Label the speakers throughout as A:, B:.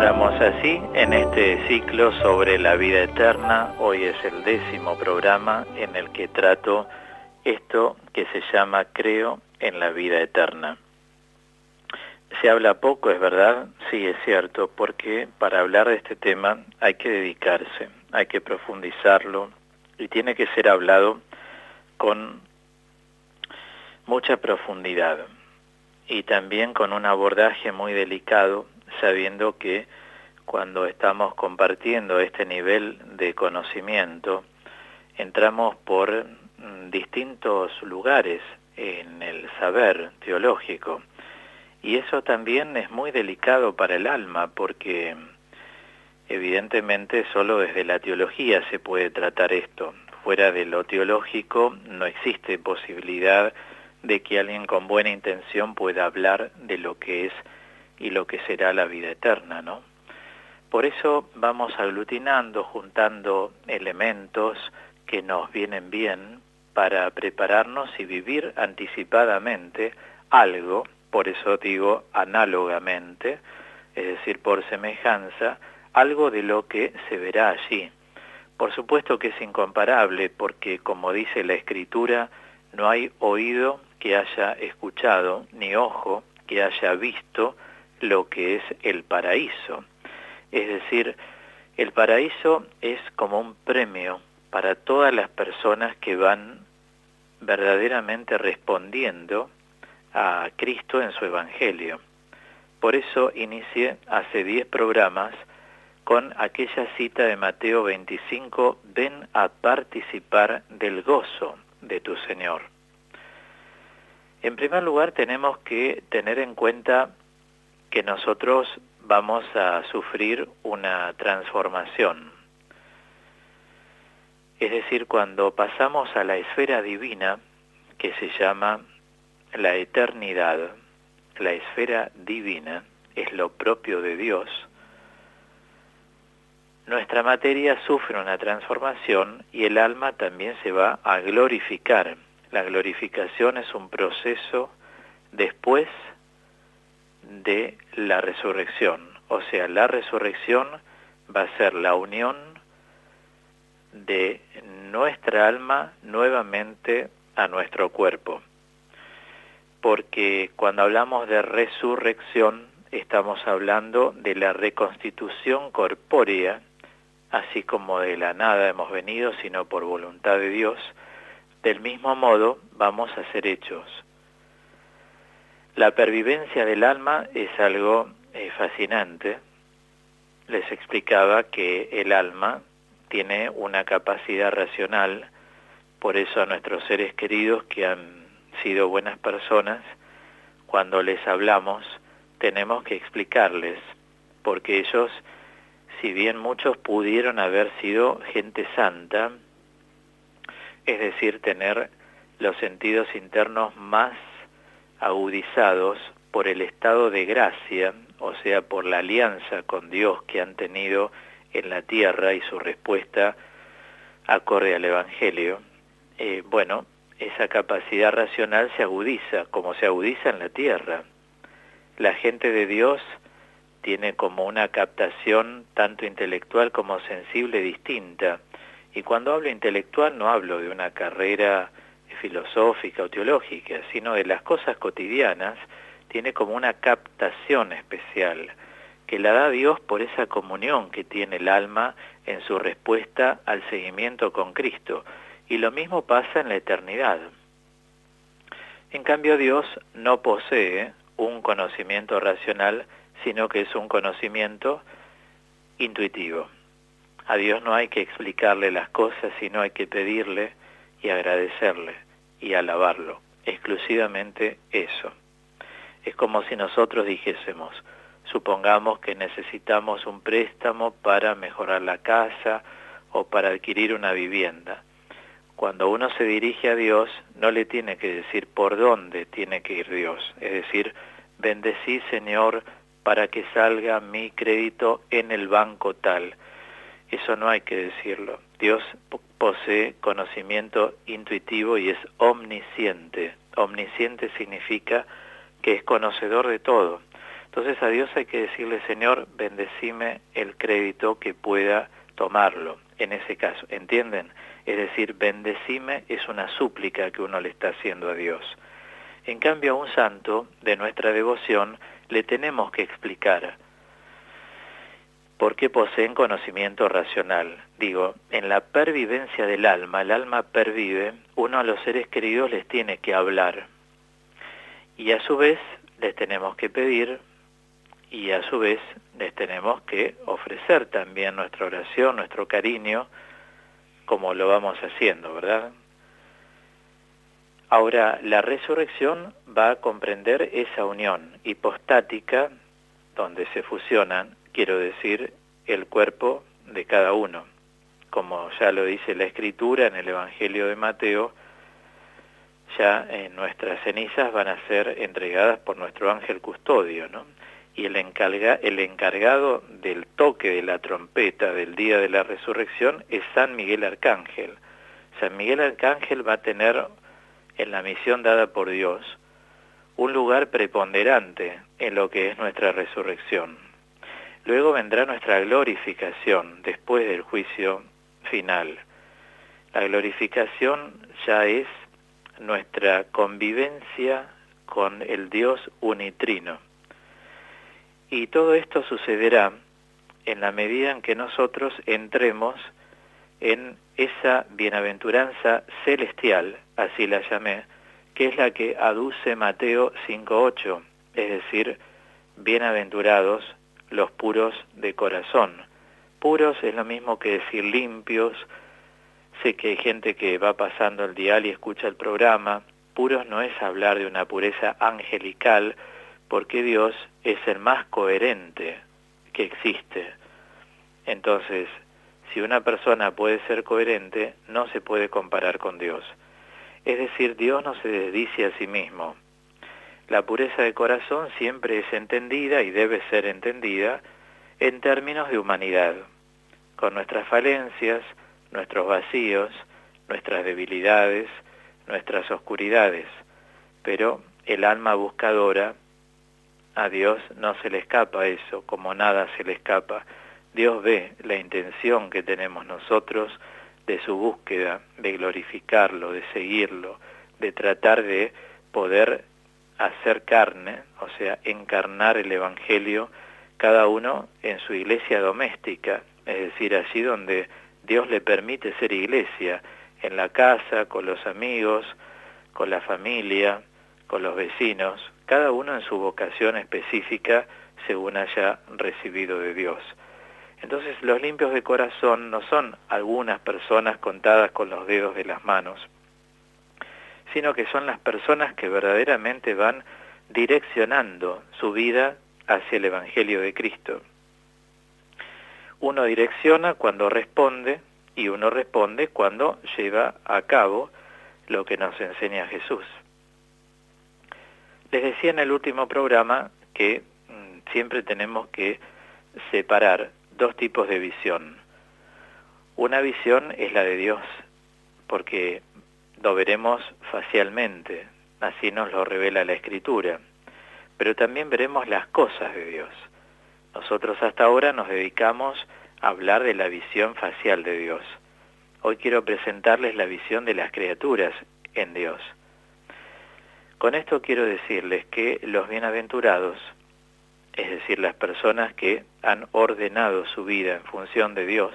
A: Continuamos así en este ciclo sobre la vida eterna. Hoy es el 10º programa en el que trato esto que se llama Creo en la vida eterna. Se habla poco, ¿es verdad? Sí, es cierto, porque para hablar de este tema hay que dedicarse, hay que profundizarlo y tiene que ser hablado con mucha profundidad y también con un abordaje muy delicado, sabiendo que cuando estamos compartiendo este nivel de conocimiento, entramos por distintos lugares en el saber teológico. Y eso también es muy delicado para el alma, porque evidentemente solo desde la teología se puede tratar esto. Fuera de lo teológico no existe posibilidad de que alguien con buena intención pueda hablar de lo que es y lo que será la vida eterna, ¿no? Por eso vamos aglutinando, juntando elementos que nos vienen bien para prepararnos y vivir anticipadamente algo, por eso digo análogamente, es decir, por semejanza, algo de lo que se verá allí. Por supuesto que es incomparable porque, como dice la Escritura, no hay oído que haya escuchado, ni ojo que haya visto lo que es el paraíso. Es decir, el paraíso es como un premio para todas las personas que van verdaderamente respondiendo a Cristo en su Evangelio. Por eso inicié hace 10 programas con aquella cita de Mateo 25, ven a participar del gozo de tu Señor. En primer lugar, tenemos que tener en cuenta que nosotros vamos a sufrir una transformación. Es decir, cuando pasamos a la esfera divina, que se llama la eternidad, la esfera divina es lo propio de Dios, nuestra materia sufre una transformación y el alma también se va a glorificar. La glorificación es un proceso después de la resurrección. O sea, la resurrección va a ser la unión de nuestra alma nuevamente a nuestro cuerpo. Porque cuando hablamos de resurrección, estamos hablando de la reconstitución corpórea, así como de la nada hemos venido, sino por voluntad de Dios. Del mismo modo vamos a ser hechos. La pervivencia del alma es algo fascinante. Les explicaba que el alma tiene una capacidad racional, por eso a nuestros seres queridos que han sido buenas personas, cuando les hablamos, tenemos que explicarles, porque ellos, si bien muchos pudieron haber sido gente santa, es decir, tener los sentidos internos más agudizados por el estado de gracia, o sea, por la alianza con Dios que han tenido en la tierra y su respuesta acorde al Evangelio, esa capacidad racional se agudiza, como se agudiza en la tierra. La gente de Dios tiene como una captación tanto intelectual como sensible distinta. Y cuando hablo intelectual no hablo de una carrera filosófica o teológica, sino de las cosas cotidianas, tiene como una captación especial, que la da Dios por esa comunión que tiene el alma en su respuesta al seguimiento con Cristo. Y lo mismo pasa en la eternidad. En cambio, Dios no posee un conocimiento racional, sino que es un conocimiento intuitivo. A Dios no hay que explicarle las cosas, sino hay que pedirle y agradecerle y alabarlo. Exclusivamente eso. Es como si nosotros dijésemos, supongamos que necesitamos un préstamo para mejorar la casa o para adquirir una vivienda. Cuando uno se dirige a Dios, no le tiene que decir por dónde tiene que ir Dios. Es decir, bendecí, Señor, para que salga mi crédito en el banco tal. Eso no hay que decirlo. Dios posee conocimiento intuitivo y es omnisciente. Omnisciente significa que es conocedor de todo. Entonces a Dios hay que decirle, Señor, bendecime el crédito que pueda tomarlo, en ese caso, ¿entienden? Es decir, bendecime es una súplica que uno le está haciendo a Dios. En cambio, a un santo de nuestra devoción le tenemos que explicar por qué poseen conocimiento racional. Digo, en la pervivencia del alma, el alma pervive, uno a los seres queridos les tiene que hablar. Y a su vez les tenemos que pedir, y a su vez les tenemos que ofrecer también nuestra oración, nuestro cariño, como lo vamos haciendo, ¿verdad? Ahora, la resurrección va a comprender esa unión hipostática donde se fusionan, quiero decir, el cuerpo de cada uno. Como ya lo dice la Escritura en el Evangelio de Mateo, ya nuestras cenizas van a ser entregadas por nuestro ángel custodio, ¿no? Y el encargado del toque de la trompeta del día de la resurrección es San Miguel Arcángel. San Miguel Arcángel va a tener en la misión dada por Dios un lugar preponderante en lo que es nuestra resurrección. Luego vendrá nuestra glorificación después del juicio final. La glorificación ya es nuestra convivencia con el Dios unitrino. Y todo esto sucederá en la medida en que nosotros entremos en esa bienaventuranza celestial, así la llamé, que es la que aduce Mateo 5:8, es decir, bienaventurados los puros de corazón. Puros es lo mismo que decir limpios. Sé que hay gente que va pasando el dial y escucha el programa. Puros no es hablar de una pureza angelical, porque Dios es el más coherente que existe. Entonces, si una persona puede ser coherente, no se puede comparar con Dios. Es decir, Dios no se desdice a sí mismo. La pureza de corazón siempre es entendida y debe ser entendida en términos de humanidad, con nuestras falencias, nuestros vacíos, nuestras debilidades, nuestras oscuridades. Pero el alma buscadora, a Dios no se le escapa eso, como nada se le escapa. Dios ve la intención que tenemos nosotros de su búsqueda, de glorificarlo, de seguirlo, de tratar de poder hacer carne, o sea, encarnar el Evangelio, cada uno en su iglesia doméstica, es decir, allí donde Dios le permite ser iglesia, en la casa, con los amigos, con la familia, con los vecinos, cada uno en su vocación específica según haya recibido de Dios. Entonces los limpios de corazón no son algunas personas contadas con los dedos de las manos, sino que son las personas que verdaderamente van direccionando su vida hacia el Evangelio de Cristo. Uno direcciona cuando responde, y uno responde cuando lleva a cabo lo que nos enseña Jesús. Les decía en el último programa que siempre tenemos que separar dos tipos de visión. Una visión es la de Dios, porque lo veremos facialmente, así nos lo revela la Escritura, pero también veremos las cosas de Dios. Nosotros hasta ahora nos dedicamos a hablar de la visión facial de Dios. Hoy quiero presentarles la visión de las criaturas en Dios. Con esto quiero decirles que los bienaventurados, es decir, las personas que han ordenado su vida en función de Dios,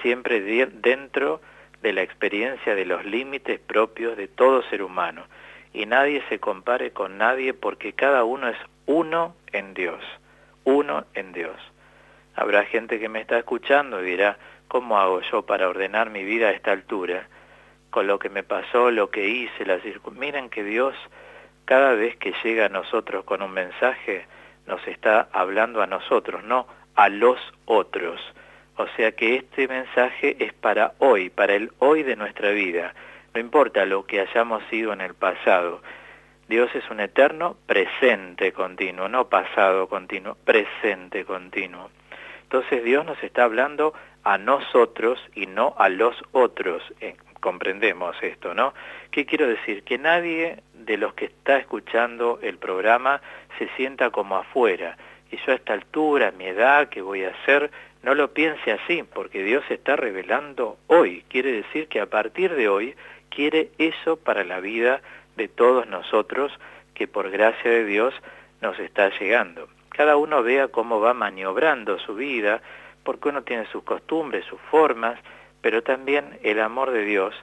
A: siempre dentro de la experiencia de los límites propios de todo ser humano, y nadie se compare con nadie porque cada uno es uno en Dios, uno en Dios. Habrá gente que me está escuchando y dirá, ¿cómo hago yo para ordenar mi vida a esta altura? Con lo que me pasó, lo que hice, miren que Dios, cada vez que llega a nosotros con un mensaje, nos está hablando a nosotros, no a los otros. O sea que este mensaje es para hoy, para el hoy de nuestra vida. No importa lo que hayamos sido en el pasado. Dios es un eterno presente continuo, no pasado continuo, presente continuo. Entonces Dios nos está hablando a nosotros y no a los otros, comprendemos esto, ¿no? ¿Qué quiero decir? Que nadie de los que está escuchando el programa se sienta como afuera. Y yo a esta altura, a mi edad, ¿qué voy a hacer? No lo piense así, porque Dios se está revelando hoy. Quiere decir que a partir de hoy quiere eso para la vida de todos nosotros, que por gracia de Dios nos está llegando. Cada uno vea cómo va maniobrando su vida, porque uno tiene sus costumbres, sus formas, pero también el amor de Dios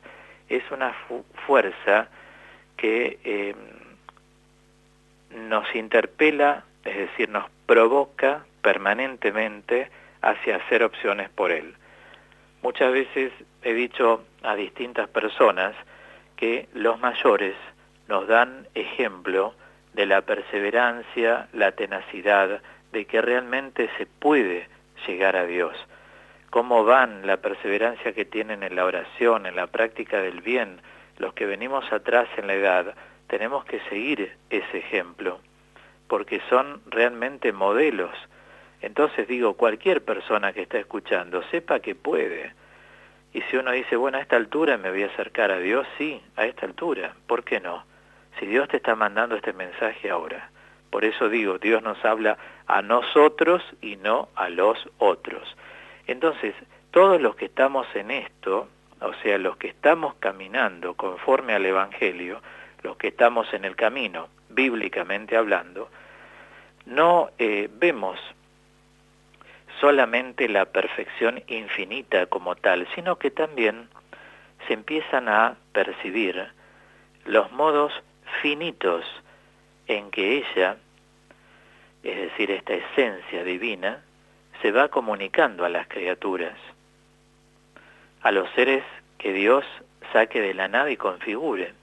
A: es una fuerza que nos interpela, es decir, nos provoca permanentemente hacia hacer opciones por Él. Muchas veces he dicho a distintas personas que los mayores nos dan ejemplo de la perseverancia, la tenacidad, de que realmente se puede llegar a Dios. Cómo van, la perseverancia que tienen en la oración, en la práctica del bien. Los que venimos atrás en la edad, tenemos que seguir ese ejemplo, porque son realmente modelos. Entonces digo, cualquier persona que está escuchando, sepa que puede. Y si uno dice, bueno, a esta altura me voy a acercar a Dios, sí, a esta altura, ¿por qué no? Si Dios te está mandando este mensaje ahora. Por eso digo, Dios nos habla a nosotros y no a los otros. Entonces, todos los que estamos en esto, o sea, los que estamos caminando conforme al Evangelio, los que estamos en el camino, bíblicamente hablando, no vemos solamente la perfección infinita como tal, sino que también se empiezan a percibir los modos finitos en que ella, es decir, esta esencia divina, se va comunicando a las criaturas, a los seres que Dios saque de la nada y configure,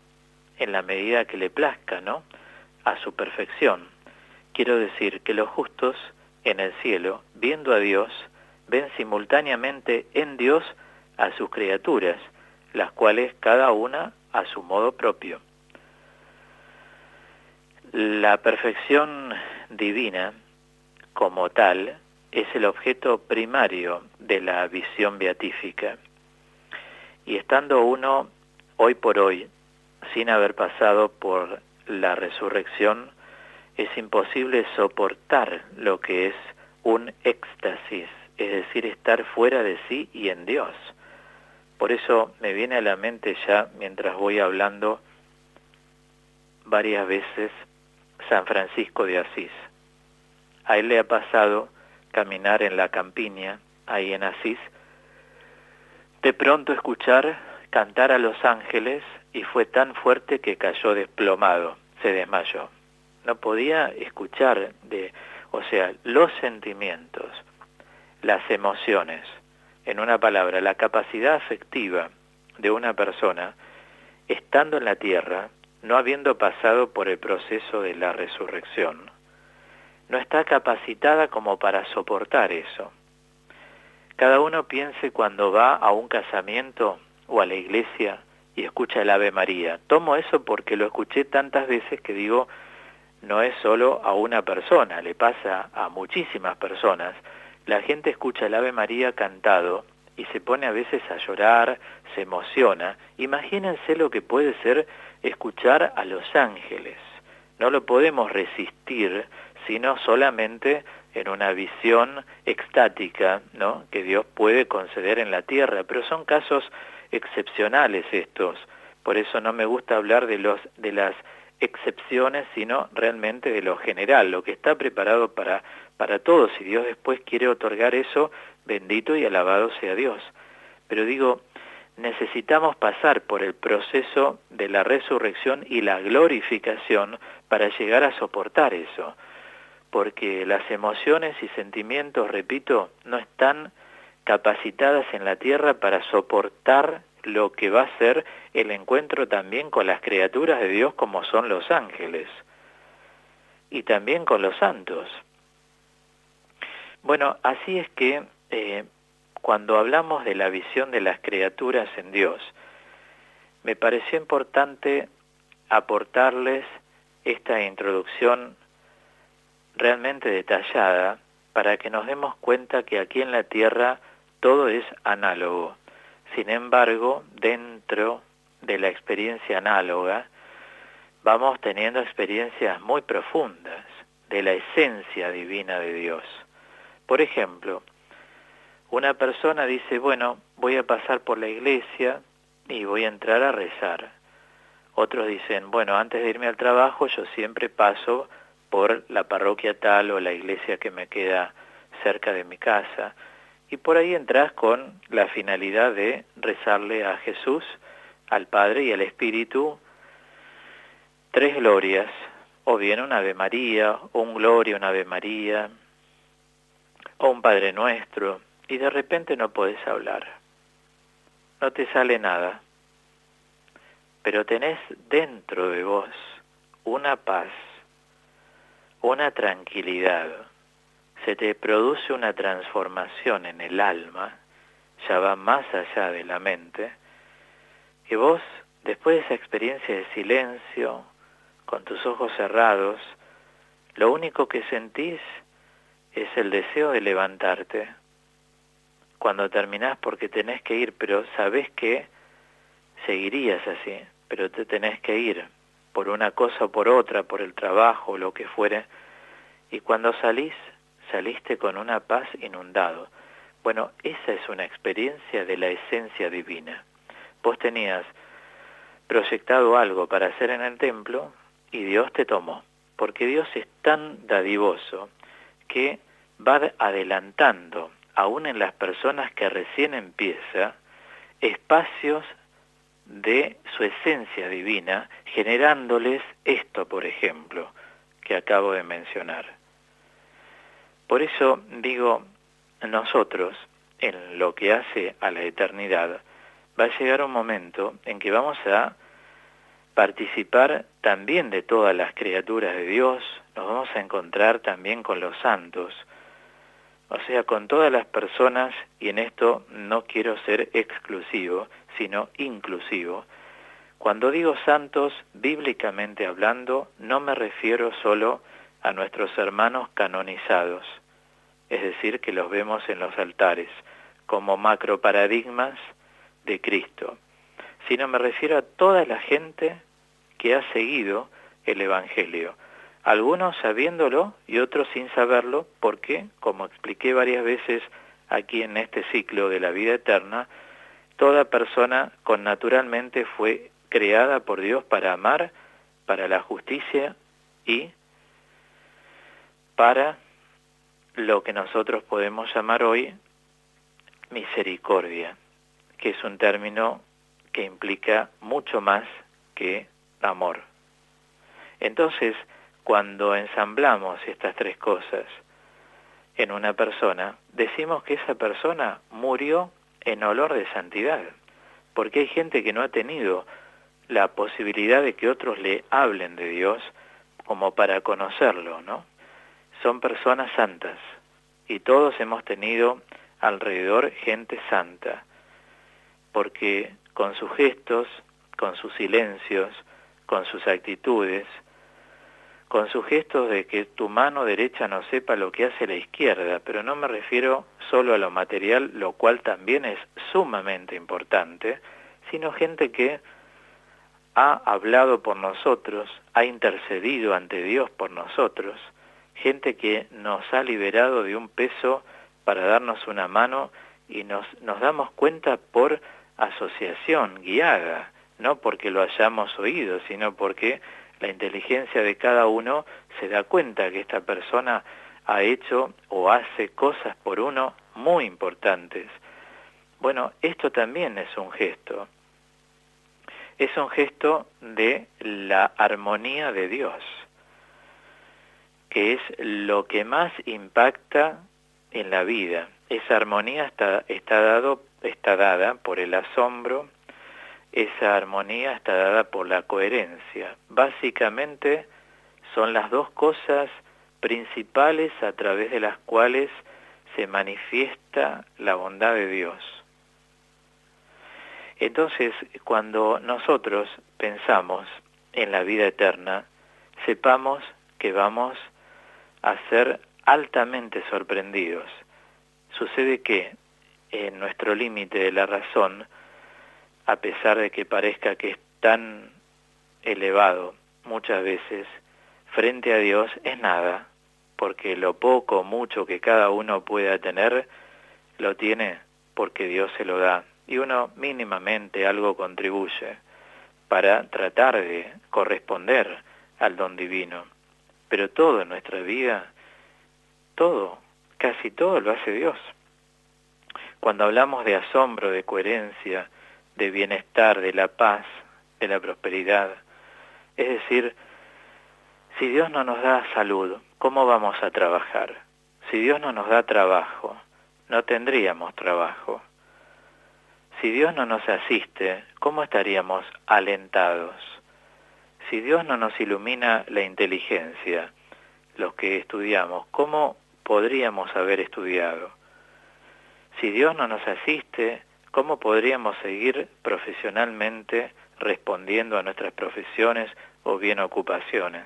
A: en la medida que le plazca, ¿no?, a su perfección. Quiero decir que los justos en el cielo, viendo a Dios, ven simultáneamente en Dios a sus criaturas, las cuales cada una a su modo propio. La perfección divina, como tal, es el objeto primario de la visión beatífica. Y estando uno, hoy por hoy, sin haber pasado por la resurrección, es imposible soportar lo que es un éxtasis, es decir, estar fuera de sí y en Dios. Por eso me viene a la mente ya, mientras voy hablando, varias veces San Francisco de Asís. A él le ha pasado caminar en la campiña, ahí en Asís, de pronto escuchar cantar a los ángeles, y fue tan fuerte que cayó desplomado, se desmayó. No podía escuchar, los sentimientos, las emociones, en una palabra, la capacidad afectiva de una persona, estando en la tierra, no habiendo pasado por el proceso de la resurrección, no está capacitada como para soportar eso. Cada uno piense cuando va a un casamiento o a la iglesia y escucha el Ave María. Tomo eso porque lo escuché tantas veces que digo, no es solo a una persona, le pasa a muchísimas personas. La gente escucha el Ave María cantado y se pone a veces a llorar, se emociona. Imagínense lo que puede ser escuchar a los ángeles. No lo podemos resistir, sino solamente en una visión extática, ¿no?, que Dios puede conceder en la tierra, pero son casos excepcionales estos. Por eso no me gusta hablar de las excepciones, sino realmente de lo general, lo que está preparado para todos, y Dios después quiere otorgar eso, bendito y alabado sea Dios. Pero digo, necesitamos pasar por el proceso de la resurrección y la glorificación para llegar a soportar eso, porque las emociones y sentimientos, repito, no están capacitadas en la tierra para soportar lo que va a ser el encuentro también con las criaturas de Dios como son los ángeles, y también con los santos. Bueno, así es que cuando hablamos de la visión de las criaturas en Dios, me pareció importante aportarles esta introducción realmente detallada para que nos demos cuenta que aquí en la tierra todo es análogo. Sin embargo, dentro de la experiencia análoga, vamos teniendo experiencias muy profundas de la esencia divina de Dios. Por ejemplo, una persona dice, bueno, voy a pasar por la iglesia y voy a entrar a rezar. Otros dicen, bueno, antes de irme al trabajo yo siempre paso por la parroquia tal o la iglesia que me queda cerca de mi casa. Y por ahí entras con la finalidad de rezarle a Jesús, al Padre y al Espíritu 3 glorias, o bien un Ave María, o un Gloria, un Ave María, o un Padre Nuestro, y de repente no podés hablar. No te sale nada, pero tenés dentro de vos una paz, una tranquilidad. Se te produce una transformación en el alma, ya va más allá de la mente, que vos, después de esa experiencia de silencio, con tus ojos cerrados, lo único que sentís es el deseo de levantarte. Cuando terminás porque tenés que ir, pero sabés que seguirías así, pero te tenés que ir por una cosa o por otra, por el trabajo o lo que fuere, y cuando saliste con una paz inundado. Bueno, esa es una experiencia de la esencia divina. Vos tenías proyectado algo para hacer en el templo y Dios te tomó, porque Dios es tan dadivoso que va adelantando, aún en las personas que recién empieza, espacios de su esencia divina, generándoles esto, por ejemplo, que acabo de mencionar. Por eso digo, nosotros, en lo que hace a la eternidad, va a llegar un momento en que vamos a participar también de todas las criaturas de Dios, nos vamos a encontrar también con los santos, o sea, con todas las personas, y en esto no quiero ser exclusivo, sino inclusivo. Cuando digo santos, bíblicamente hablando, no me refiero solo a nuestros hermanos canonizados, es decir, que los vemos en los altares, como macroparadigmas de Cristo, sino me refiero a toda la gente que ha seguido el Evangelio, algunos sabiéndolo y otros sin saberlo, porque, como expliqué varias veces aquí en este ciclo de la vida eterna, toda persona connaturalmente fue creada por Dios para amar, para la justicia y para lo que nosotros podemos llamar hoy misericordia, que es un término que implica mucho más que amor. Entonces, cuando ensamblamos estas 3 cosas en una persona, decimos que esa persona murió en olor de santidad, porque hay gente que no ha tenido la posibilidad de que otros le hablen de Dios como para conocerlo, ¿no? Son personas santas, y todos hemos tenido alrededor gente santa, porque con sus gestos, con sus silencios, con sus actitudes, con sus gestos de que tu mano derecha no sepa lo que hace la izquierda, pero no me refiero solo a lo material, lo cual también es sumamente importante, sino gente que ha hablado por nosotros, ha intercedido ante Dios por nosotros, gente que nos ha liberado de un peso para darnos una mano y nos damos cuenta por asociación guiada, no porque lo hayamos oído, sino porque la inteligencia de cada uno se da cuenta que esta persona ha hecho o hace cosas por uno muy importantes. Bueno, esto también es un gesto. Es un gesto de la armonía de Dios, que es lo que más impacta en la vida. Esa armonía está dada por el asombro, esa armonía está dada por la coherencia. Básicamente son las 2 cosas principales a través de las cuales se manifiesta la bondad de Dios. Entonces, cuando nosotros pensamos en la vida eterna, sepamos que vamos a ser altamente sorprendidos. Sucede que en nuestro límite de la razón a pesar de que parezca que es tan elevado, muchas veces, frente a Dios es nada, porque lo poco o mucho que cada uno pueda tener, lo tiene porque Dios se lo da, y uno mínimamente algo contribuye para tratar de corresponder al don divino. Pero todo en nuestra vida, todo, casi todo lo hace Dios. Cuando hablamos de asombro, de coherencia, de bienestar, de la paz, de la prosperidad, es decir, si Dios no nos da salud, ¿cómo vamos a trabajar? Si Dios no nos da trabajo, no tendríamos trabajo. Si Dios no nos asiste, ¿cómo estaríamos alentados? Si Dios no nos ilumina la inteligencia, los que estudiamos, ¿cómo podríamos haber estudiado? Si Dios no nos asiste, ¿cómo podríamos seguir profesionalmente respondiendo a nuestras profesiones o bien ocupaciones?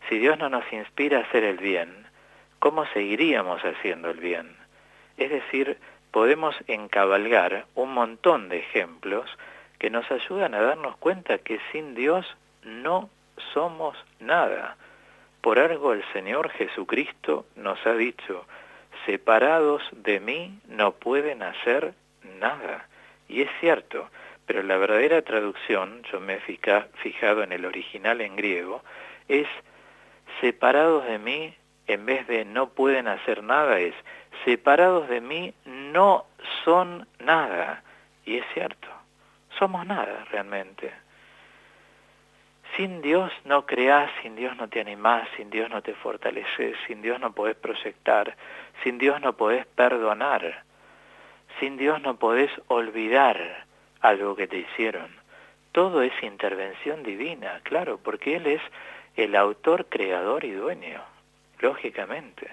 A: Si Dios no nos inspira a hacer el bien, ¿cómo seguiríamos haciendo el bien? Es decir, podemos encabalgar un montón de ejemplos que nos ayudan a darnos cuenta que sin Dios no somos nada. Por algo el Señor Jesucristo nos ha dicho, separados de mí no pueden hacer nada. Y es cierto, pero la verdadera traducción, yo me he fijado en el original en griego, es separados de mí, en vez de no pueden hacer nada, es separados de mí no son nada. Y es cierto, somos nada realmente. Sin Dios no creás, sin Dios no te animás, sin Dios no te fortaleces, sin Dios no podés proyectar, sin Dios no podés perdonar, sin Dios no podés olvidar algo que te hicieron. Todo es intervención divina, claro, porque Él es el autor, creador y dueño, lógicamente.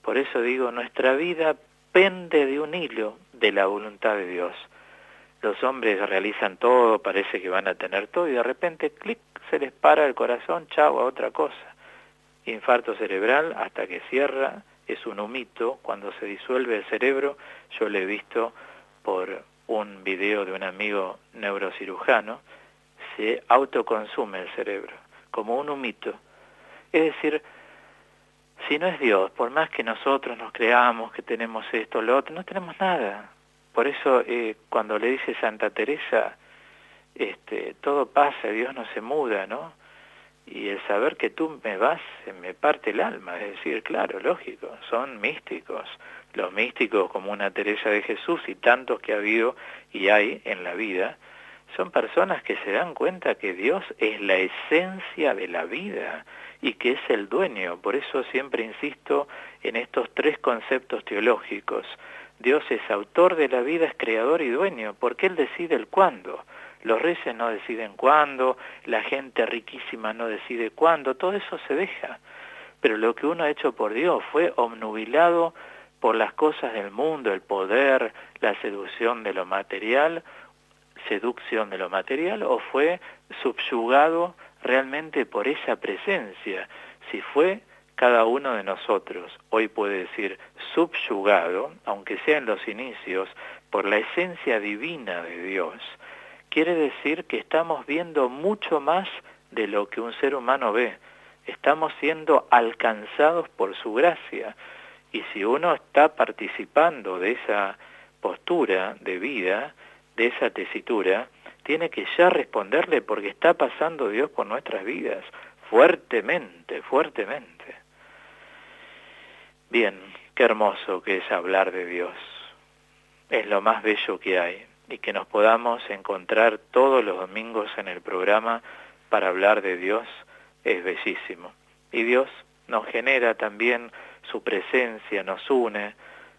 A: Por eso digo, nuestra vida pende de un hilo de la voluntad de Dios. Los hombres realizan todo, parece que van a tener todo, y de repente, clic, se les para el corazón, chau, a otra cosa. Infarto cerebral hasta que cierra, es un humito, cuando se disuelve el cerebro, yo lo he visto por un video de un amigo neurocirujano, se autoconsume el cerebro, como un humito. Es decir, si no es Dios, por más que nosotros nos creamos que tenemos esto o lo otro, no tenemos nada. Por eso cuando le dice Santa Teresa, todo pasa, Dios no se muda, ¿no? Y el saber que tú me vas, me parte el alma, es decir, claro, lógico, son místicos. Los místicos como una Teresa de Jesús y tantos que ha habido y hay en la vida, son personas que se dan cuenta que Dios es la esencia de la vida y que es el dueño. Por eso siempre insisto en estos tres conceptos teológicos. Dios es autor de la vida, es creador y dueño, porque Él decide el cuándo. Los reyes no deciden cuándo, la gente riquísima no decide cuándo, todo eso se deja. Pero lo que uno ha hecho por Dios fue obnubilado por las cosas del mundo, el poder, la seducción de lo material, o fue subyugado realmente por esa presencia. Si fue cada uno de nosotros, hoy puede decir subyugado, aunque sea en los inicios, por la esencia divina de Dios, quiere decir que estamos viendo mucho más de lo que un ser humano ve. Estamos siendo alcanzados por su gracia. Y si uno está participando de esa postura de vida, de esa tesitura, tiene que ya responderle porque está pasando Dios por nuestras vidas, fuertemente, fuertemente. Bien, qué hermoso que es hablar de Dios. Es lo más bello que hay. Y que nos podamos encontrar todos los domingos en el programa para hablar de Dios es bellísimo. Y Dios nos genera también su presencia, nos une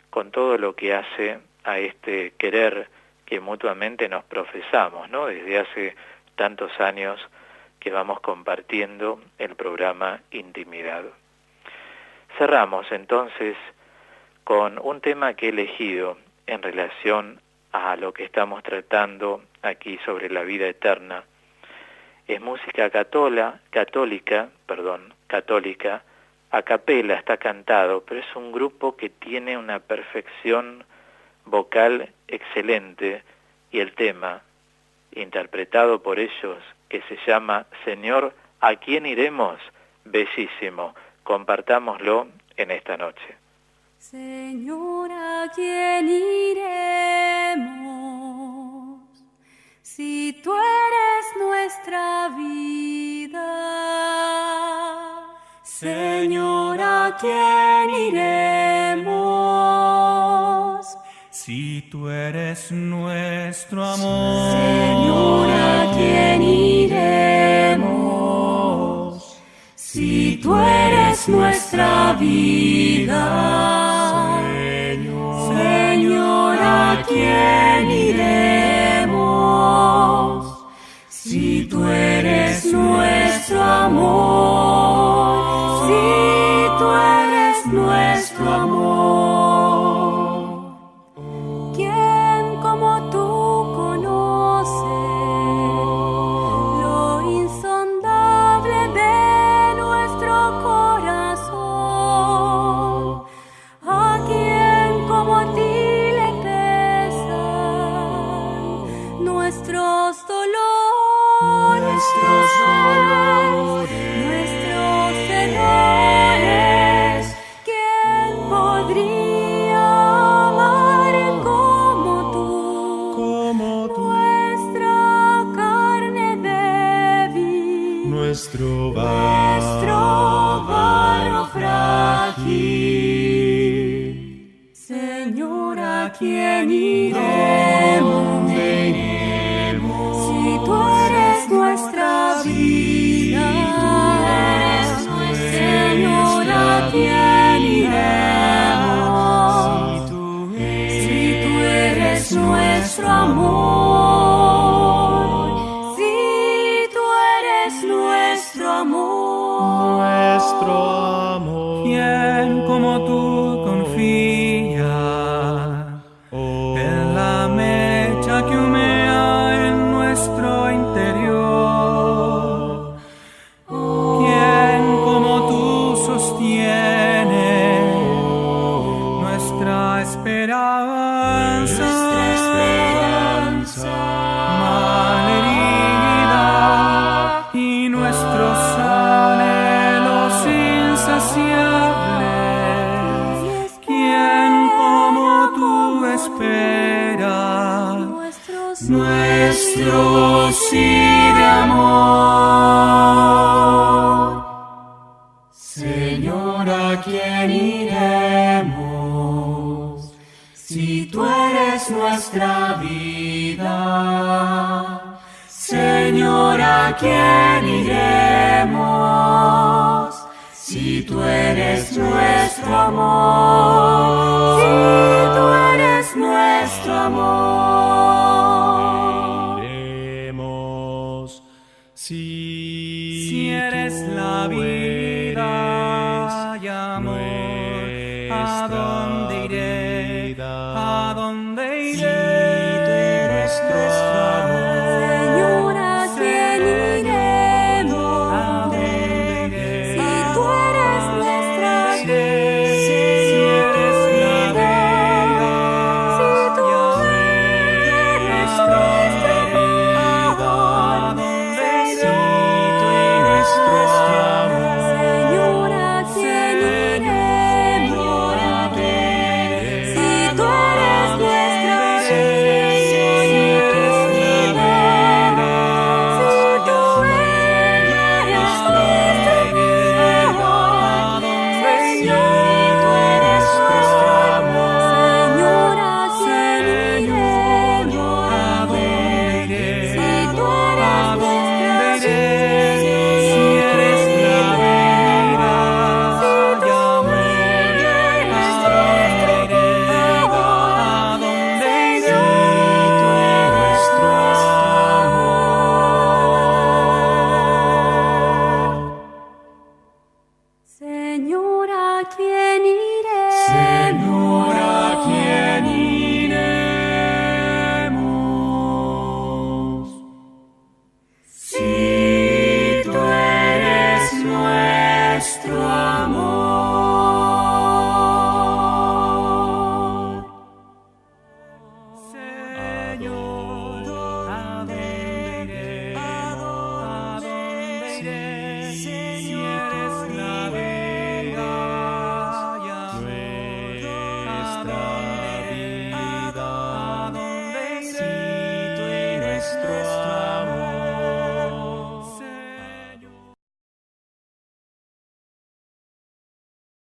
A: con todo lo que hace a este querer que mutuamente nos profesamos, ¿no? Desde hace tantos años que vamos compartiendo el programa Intimidad. Cerramos entonces con un tema que he elegido en relación a lo que estamos tratando aquí sobre la vida eterna. Es música católica, a capela, está cantado, pero es un grupo que tiene una perfección vocal excelente, y el tema, interpretado por ellos, que se llama Señor, ¿a quién iremos? Bellísimo. Compartámoslo en esta noche.
B: Señor, ¿a quién iremos? Si tú eres nuestra vida. Señor, ¿a quién iremos?
C: Si tú eres nuestro amor.
B: Señor, ¿a quién iremos? Si tú eres nuestra vida. Señor, ¿a quién iremos? Si tú eres nuestro amor, si tú eres nuestro amor. ¿Quién como tú conoce lo insondable de nuestro corazón? ¿A quién como a ti le pesan nuestros dolores, nuestros errores? ¿Quién podría amar como tú? Nuestra carne débil,
C: Nuestro
B: barro frágil. Señor, ¿a quién iremos? Si tú eres nuestra vida. Señor, ¿a quién iremos? Si tú eres nuestro amor, si tú eres nuestro amor.
C: Nuestro amor.
D: ¿Quién como tú confía en la mecha que humea en nuestro interior? ¿Quién como tú sostiene nuestra esperanza? Malherida y nuestros anhelos insaciables. ¿Quién como tú espera nuestro sí de amor?
B: Señor, ¿a quién iremos? Si tú eres nuestra vida. Señor, ¿a quién iremos? Si tú eres nuestro amor, si tú eres nuestro amor.
C: Iremos.
D: Si eres la vida y amor, adoramos.